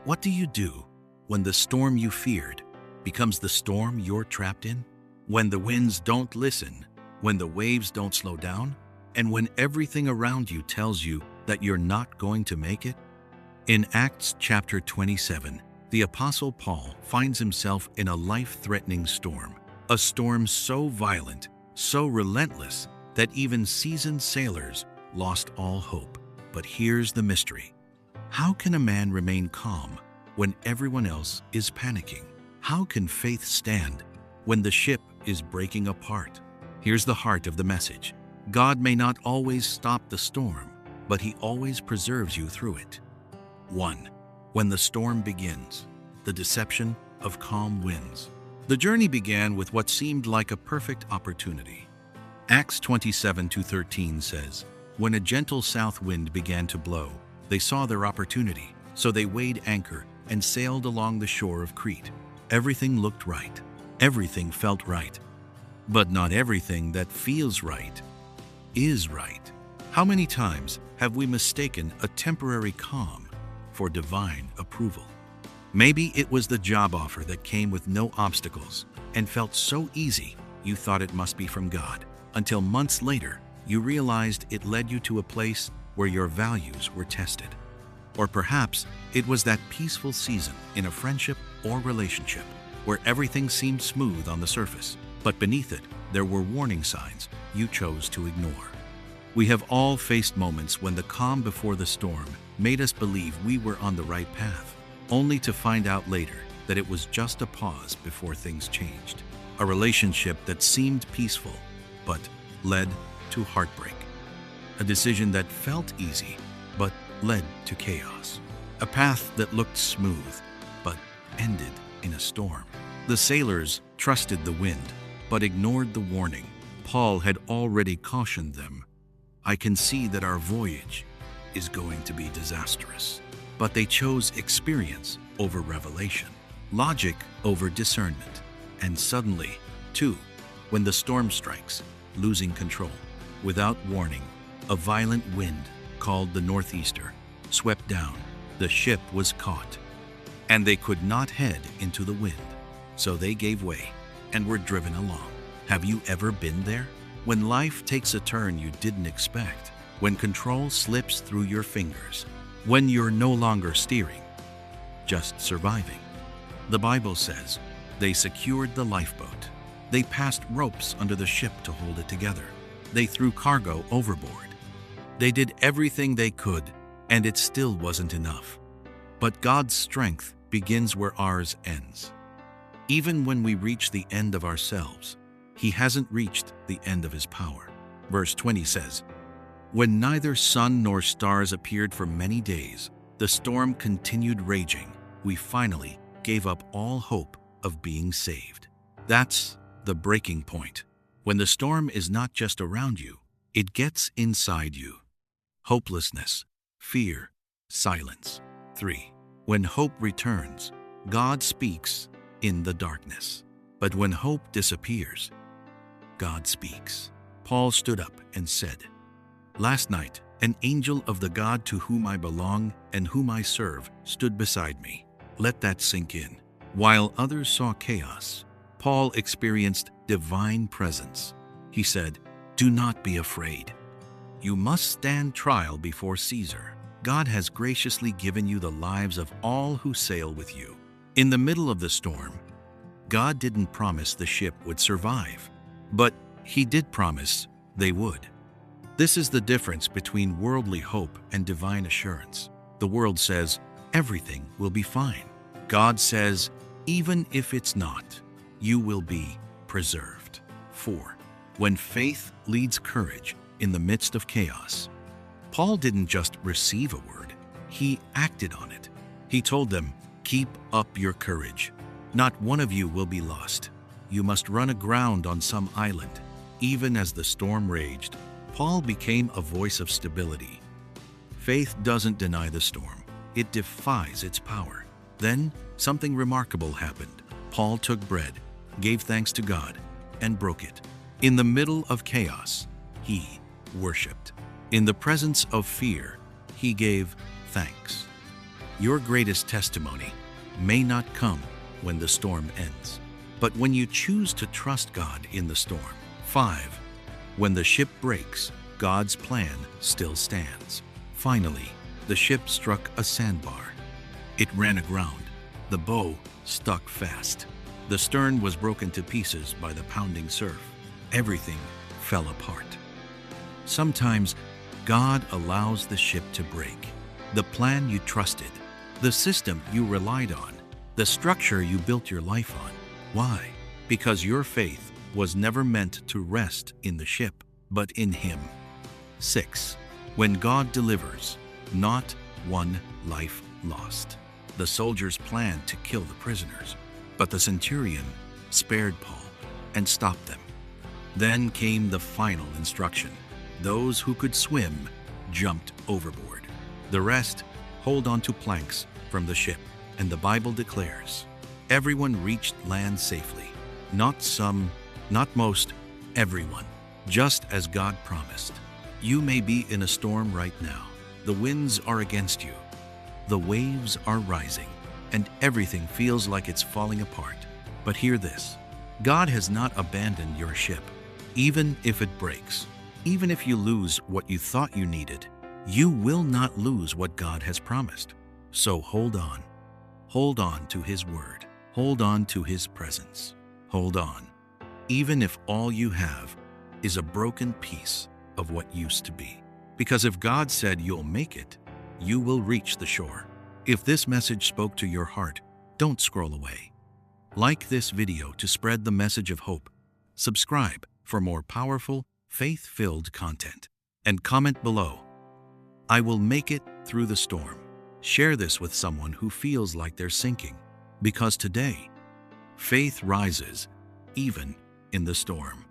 What do you do when the storm you feared becomes the storm you're trapped in? When the winds don't listen, when the waves don't slow down, and when everything around you tells you that you're not going to make it? In Acts chapter 27, the Apostle Paul finds himself in a life-threatening storm, a storm so violent, so relentless, that even seasoned sailors lost all hope. But here's the mystery. How can a man remain calm when everyone else is panicking? How can faith stand when the ship is breaking apart? Here's the heart of the message. God may not always stop the storm, but He always preserves you through it. 1. When the storm begins, the deception of calm winds. The journey began with what seemed like a perfect opportunity. Acts 27:13 says, "When a gentle south wind began to blow, they saw their opportunity, so they weighed anchor and sailed along the shore of Crete." Everything looked right. Everything felt right. But not everything that feels right is right. How many times have we mistaken a temporary calm for divine approval? Maybe it was the job offer that came with no obstacles and felt so easy you thought it must be from God, until months later you realized it led you to a place where your values were tested. Or perhaps it was that peaceful season in a friendship or relationship where everything seemed smooth on the surface, but beneath it there were warning signs you chose to ignore. We have all faced moments when the calm before the storm made us believe we were on the right path, only to find out later that it was just a pause before things changed. A relationship that seemed peaceful, but led to heartbreak. A decision that felt easy, but led to chaos. A path that looked smooth, but ended in a storm. The sailors trusted the wind, but ignored the warning. Paul had already cautioned them. "I can see that our voyage is going to be disastrous." But they chose experience over revelation, logic over discernment. And suddenly, too, when the storm strikes, losing control, without warning, a violent wind called the northeaster swept down. The ship was caught, and they could not head into the wind, so they gave way and were driven along. Have you ever been there? When life takes a turn you didn't expect, when control slips through your fingers, when you're no longer steering, just surviving. The Bible says they secured the lifeboat. They passed ropes under the ship to hold it together. They threw cargo overboard. They did everything they could, and it still wasn't enough. But God's strength begins where ours ends. Even when we reach the end of ourselves, He hasn't reached the end of His power. Verse 20 says, "When neither sun nor stars appeared for many days, the storm continued raging. We finally gave up all hope of being saved." That's the breaking point. When the storm is not just around you, it gets inside you. Hopelessness, fear, silence. 3. When hope returns, God speaks in the darkness. But when hope disappears, God speaks. Paul stood up and said, "Last night, an angel of the God to whom I belong and whom I serve stood beside me." Let that sink in. While others saw chaos, Paul experienced divine presence. He said, "Do not be afraid. You must stand trial before Caesar. God has graciously given you the lives of all who sail with you." In the middle of the storm, God didn't promise the ship would survive, but He did promise they would. This is the difference between worldly hope and divine assurance. The world says, everything will be fine. God says, even if it's not, you will be preserved. 4. When faith leads courage in the midst of chaos. Paul didn't just receive a word, he acted on it. He told them, "Keep up your courage. Not one of you will be lost. You must run aground on some island." Even as the storm raged, Paul became a voice of stability. Faith doesn't deny the storm, it defies its power. Then something remarkable happened. Paul took bread, gave thanks to God, and broke it. In the middle of chaos, he worshiped. In the presence of fear, he gave thanks. Your greatest testimony may not come when the storm ends, but when you choose to trust God in the storm. 5. When the ship breaks, God's plan still stands. Finally, the ship struck a sandbar. It ran aground. The bow stuck fast. The stern was broken to pieces by the pounding surf. Everything fell apart. Sometimes God allows the ship to break. The plan you trusted, the system you relied on, the structure you built your life on. Why? Because your faith was never meant to rest in the ship, but in Him. 6. When God delivers, not one life lost. The soldiers planned to kill the prisoners, but the centurion spared Paul and stopped them. Then came the final instruction. Those who could swim jumped overboard. The rest hold on to planks from the ship, and the Bible declares, everyone reached land safely. Not some, not most, everyone. Just as God promised. You may be in a storm right now. The winds are against you. The waves are rising, and everything feels like it's falling apart. But hear this. God has not abandoned your ship. Even if it breaks, even if you lose what you thought you needed, you will not lose what God has promised. So hold on. Hold on to His word. Hold on to His presence. Hold on. Even if all you have is a broken piece of what used to be. Because if God said you'll make it, you will reach the shore. If this message spoke to your heart, don't scroll away. Like this video to spread the message of hope. Subscribe for more powerful, faith-filled content. And comment below, I will make it through the storm. Share this with someone who feels like they're sinking. Because today, faith rises even in the storm.